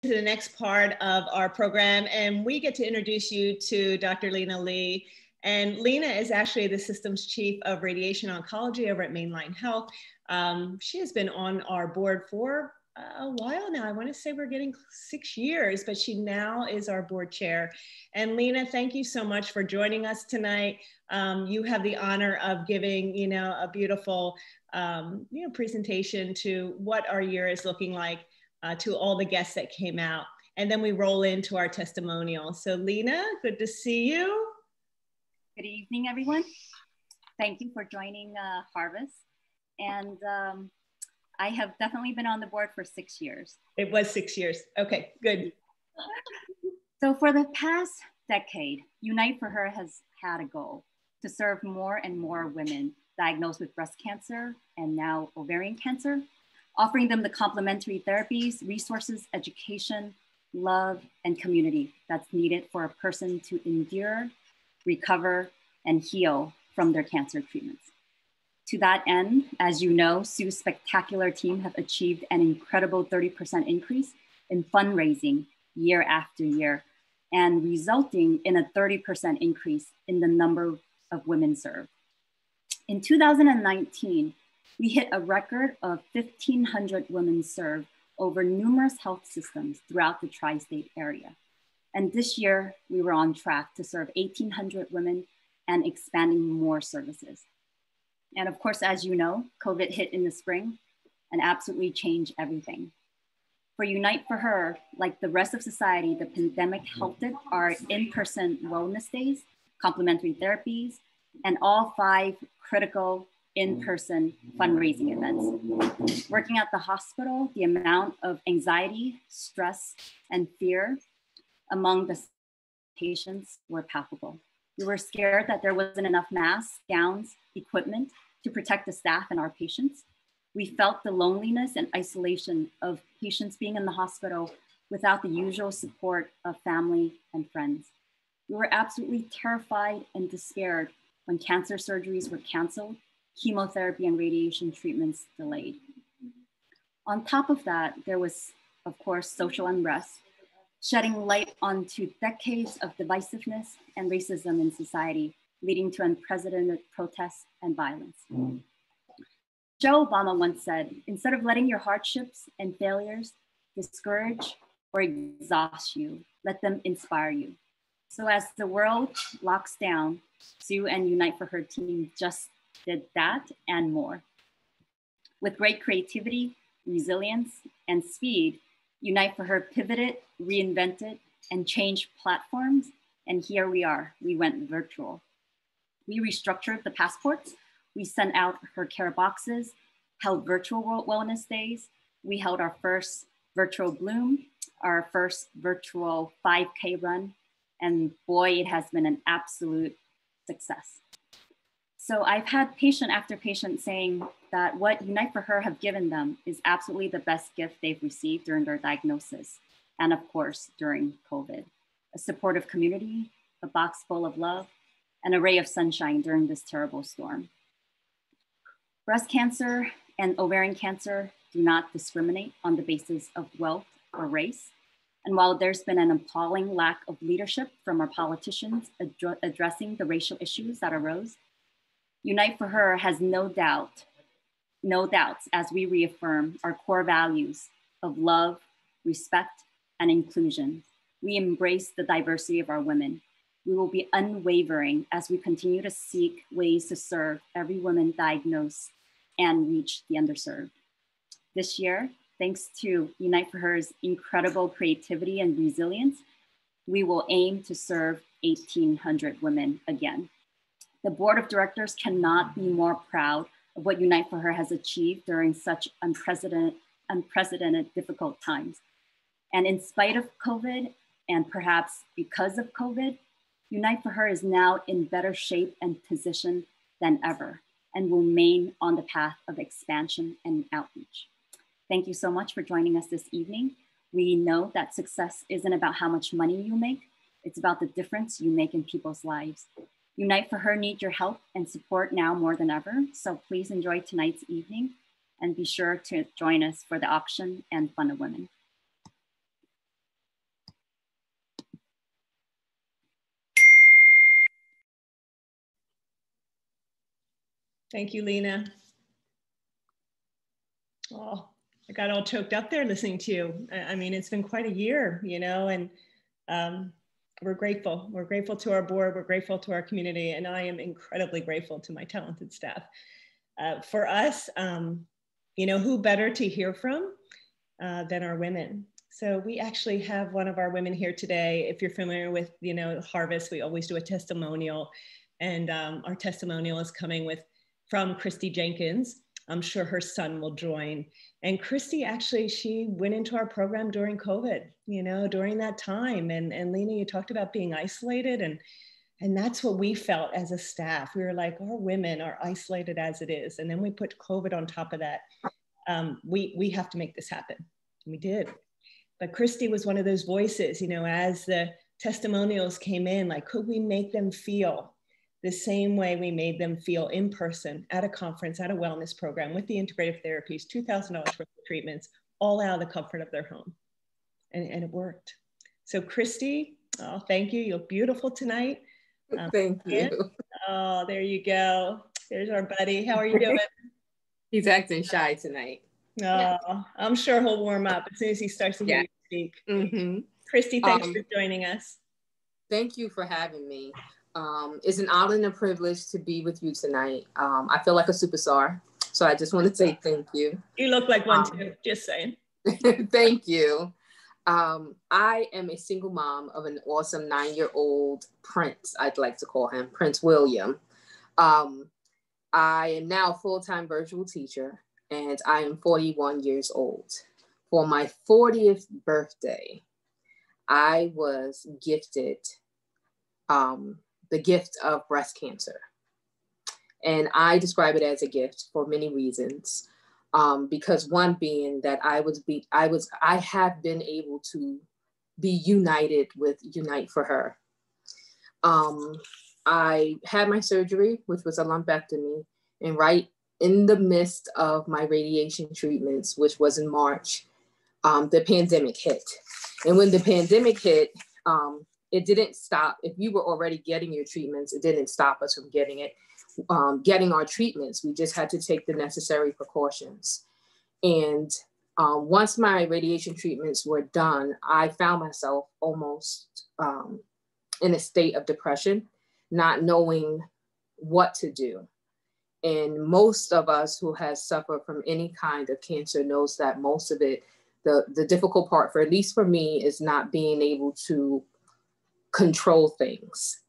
to the next part of our program, and we get to introduce you to Dr. Linna Li. And Linna is actually the Systems Chief of Radiation Oncology over at Mainline Health. She has been on our board for a while now. I want to say we're getting 6 years, but she now is our board chair. And Linna, thank you so much for joining us tonight. You have the honor of giving, a beautiful, presentation to what our year is looking like to all the guests that came out. And then we roll into our testimonial. So Linna, good to see you. Good evening, everyone. Thank you for joining Harvest. And I have definitely been on the board for 6 years. It was 6 years. Okay, good. So for the past decade, Unite for Her has had a goal to serve more and more women diagnosed with breast cancer and now ovarian cancer, offering them the complementary therapies, resources, education, love, and community that's needed for a person to endure, recover, and heal from their cancer treatments. To that end, as you know, Sue's spectacular team have achieved an incredible 30% increase in fundraising year after year, and resulting in a 30% increase in the number of women served. In 2019, we hit a record of 1,500 women served over numerous health systems throughout the tri-state area. And this year, we were on track to serve 1,800 women and expanding more services. And of course, as you know, COVID hit in the spring and absolutely changed everything. For Unite for Her, like the rest of society, the pandemic halted our in-person wellness days, complementary therapies, and all 5 critical in-person fundraising events. Working at the hospital, the amount of anxiety, stress, and fear among the patients were palpable. We were scared that there wasn't enough masks, gowns, equipment to protect the staff and our patients. We felt the loneliness and isolation of patients being in the hospital without the usual support of family and friends. We were absolutely terrified and despaired when cancer surgeries were canceled, chemotherapy and radiation treatments delayed. On top of that, there was, of course, social unrest, shedding light onto decades of divisiveness and racism in society, leading to unprecedented protests and violence. Joe Obama once said, instead of letting your hardships and failures discourage or exhaust you, let them inspire you. So as the world locks down, Sue and Unite for Her team just did that and more. With great creativity, resilience, and speed, Unite for Her pivoted, reinvented, and changed platforms. And here we are, we went virtual. We restructured the passports. We sent out her care boxes, held virtual wellness days. We held our first virtual Bloom, our first virtual 5K run. And boy, it has been an absolute success. So I've had patient after patient saying that what Unite for Her have given them is absolutely the best gift they've received during their diagnosis. And of course, during COVID, a supportive community, a box full of love, and a ray of sunshine during this terrible storm. Breast cancer and ovarian cancer do not discriminate on the basis of wealth or race. And while there's been an appalling lack of leadership from our politicians addressing the racial issues that arose, Unite for Her has no doubts as we reaffirm our core values of love, respect, and inclusion. We embrace the diversity of our women. We will be unwavering as we continue to seek ways to serve every woman diagnosed and reach the underserved. This year, thanks to Unite for Her's incredible creativity and resilience, we will aim to serve 1,800 women again. The board of directors cannot be more proud of what Unite for Her has achieved during such unprecedented difficult times. And in spite of COVID, and perhaps because of COVID, Unite for Her is now in better shape and position than ever, and will remain on the path of expansion and outreach. Thank you so much for joining us this evening. We know that success isn't about how much money you make, it's about the difference you make in people's lives. Unite for Her needs your help and support now more than ever, so please enjoy tonight's evening and be sure to join us for the auction and Fun of Women. Thank you, Linna. Oh, I got all choked up there listening to you. I mean, it's been quite a year, you know, and we're grateful. We're grateful to our board. We're grateful to our community. And I am incredibly grateful to my talented staff. For us, you know, who better to hear from than our women? So we actually have one of our women here today. If you're familiar with, you know, Harvest, we always do a testimonial. And our testimonial is coming from Crysty Jenkins. I'm sure her son will join. And Crysty, actually, she went into our program during COVID, you know, during that time. And Linna, you talked about being isolated, and that's what we felt as a staff. We were like, our women are isolated as it is. And then we put COVID on top of that. We have to make this happen. And we did. But Crysty was one of those voices, you know, as the testimonials came in, like, could we make them feel the same way we made them feel in person at a conference, at a wellness program with the integrative therapies, $2,000 worth of treatments, all out of the comfort of their home. And it worked. So Crysty, oh, thank you. You look beautiful tonight. Thank you. Oh, there you go. There's our buddy. How are you doing? He's acting shy tonight. Oh, I'm sure he'll warm up as soon as he starts to hear you speak. Mm-hmm. Crysty, thanks for joining us. Thank you for having me. It's an honor and a privilege to be with you tonight. I feel like a superstar, so I just want to say thank you. You look like one too, just saying. Thank you. I am a single mom of an awesome 9-year-old Prince, I'd like to call him, Prince William. I am now a full-time virtual teacher, and I am 41 years old. For my 40th birthday, I was gifted the gift of breast cancer. And I describe it as a gift for many reasons. Because one being that I have been able to be united with Unite for Her. I had my surgery, which was a lumpectomy, and right in the midst of my radiation treatments, which was in March, the pandemic hit. And when the pandemic hit, it didn't stop. If you were already getting your treatments, it didn't stop us from getting our treatments. We just had to take the necessary precautions. And once my radiation treatments were done, I found myself almost in a state of depression, not knowing what to do. And most of us who has suffered from any kind of cancer knows that most of it, the difficult part, for at least for me, is not being able to control things.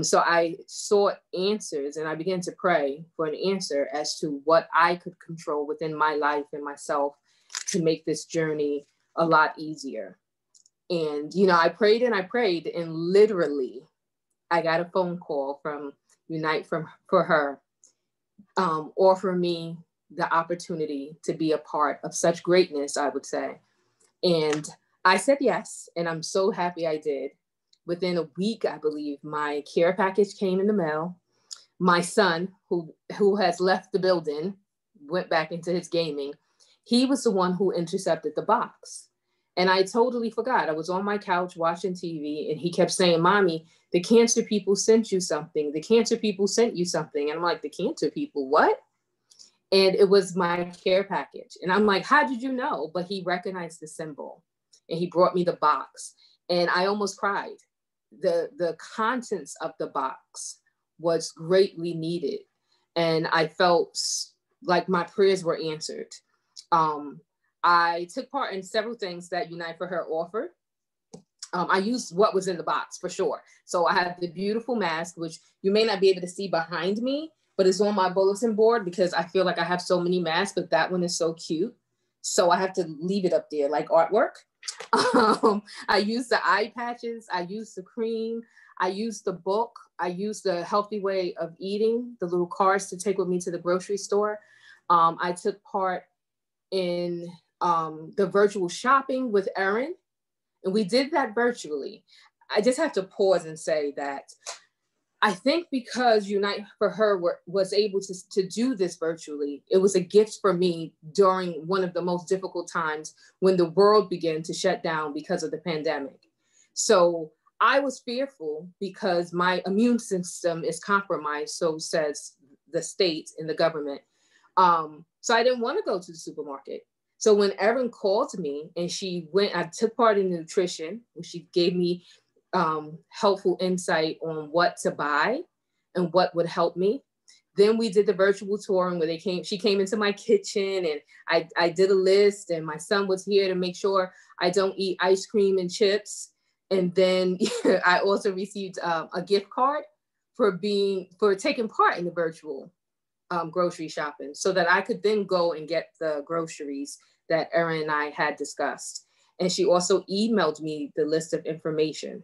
So I sought answers, and I began to pray for an answer as to what I could control within my life and myself to make this journey a lot easier. And, you know, I prayed, and literally I got a phone call from Unite for Her, offer me the opportunity to be a part of such greatness, I would say. And I said yes, and I'm so happy I did. Within a week, I believe, my care package came in the mail. My son, who has left the building, went back into his gaming. He was the one who intercepted the box. And I totally forgot. I was on my couch watching TV, and he kept saying, "Mommy, the cancer people sent you something. The cancer people sent you something." And I'm like, "The cancer people, what?" And it was my care package. And I'm like, "How did you know?" But he recognized the symbol, and he brought me the box. And I almost cried. The contents of the box was greatly needed. And I felt like my prayers were answered. I took part in several things that Unite for Her offered. I used what was in the box for sure. So I have the beautiful mask, which you may not be able to see behind me, but it's on my bulletin board because I feel like I have so many masks, but that one is so cute. So I have to leave it up there like artwork. I use the eye patches, I use the cream, I use the book, I use the Healthy Way of Eating, the little cards to take with me to the grocery store. I took part in the virtual shopping with Erin, and we did that virtually. I just have to pause and say that I think because Unite for Her was able to do this virtually, it was a gift for me during one of the most difficult times when the world began to shut down because of the pandemic. So I was fearful because my immune system is compromised, so says the state and the government. So I didn't want to go to the supermarket. So when Erin called me and I took part in nutrition, and she gave me helpful insight on what to buy and what would help me. Then we did the virtual touring where she came into my kitchen and I did a list, and my son was here to make sure I don't eat ice cream and chips. And then I also received a gift card for taking part in the virtual grocery shopping, so that I could then go and get the groceries that Erin and I had discussed. And she also emailed me the list of information.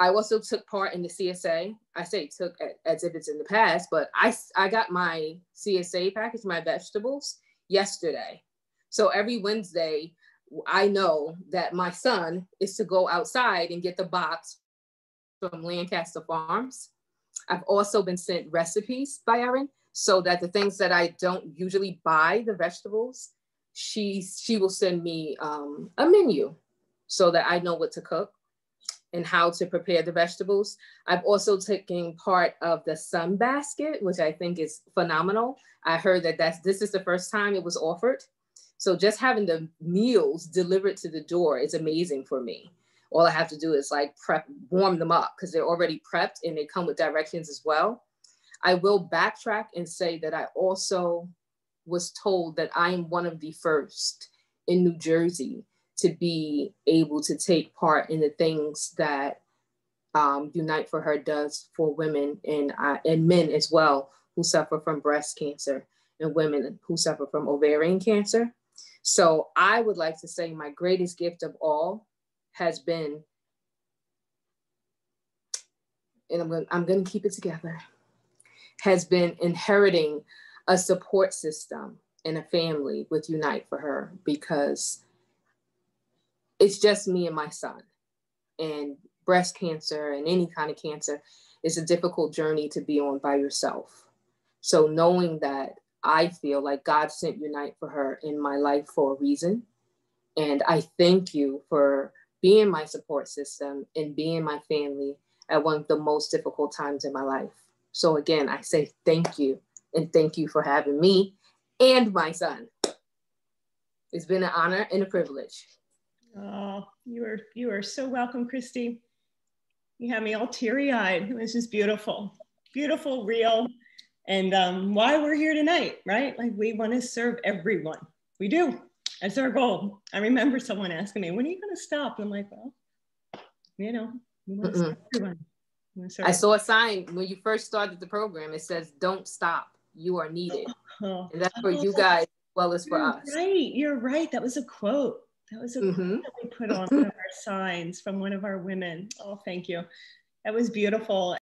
I also took part in the CSA. I say took as if it's in the past, but I got my CSA package, my vegetables, yesterday. So every Wednesday, I know that my son is to go outside and get the box from Lancaster Farms. I've also been sent recipes by Erin, so that the things that I don't usually buy, the vegetables, she will send me a menu so that I know what to cook and how to prepare the vegetables. I've also taken part of the Sun Basket, which I think is phenomenal. I heard that this is the first time it was offered. So just having the meals delivered to the door is amazing for me. All I have to do is warm them up, because they're already prepped and they come with directions as well. I will backtrack and say that I also was told that I am one of the first in New Jersey to be able to take part in the things that Unite for Her does for women and men as well, who suffer from breast cancer, and women who suffer from ovarian cancer. So I would like to say my greatest gift of all has been, and I'm going to keep it together, has been inheriting a support system and a family with Unite for Her, because it's just me and my son. And breast cancer and any kind of cancer is a difficult journey to be on by yourself. So knowing that, I feel like God sent Unite for Her in my life for a reason. And I thank you for being my support system and being my family at one of the most difficult times in my life. So again, I say thank you, and thank you for having me and my son. It's been an honor and a privilege. Oh, you are so welcome, Crysty. You have me all teary-eyed. It was just beautiful, beautiful, real. And why we're here tonight, right? Like, we want to serve everyone. We do. That's our goal. I remember someone asking me, when are you going to stop? And I'm like, well, we want to serve everyone. I saw a sign when you first started the program. It says, don't stop. You are needed. And that's for you guys as well as for us. Right. You're right. That was a quote. That was a quote that we put on one of our signs from one of our women. Oh, thank you. That was beautiful.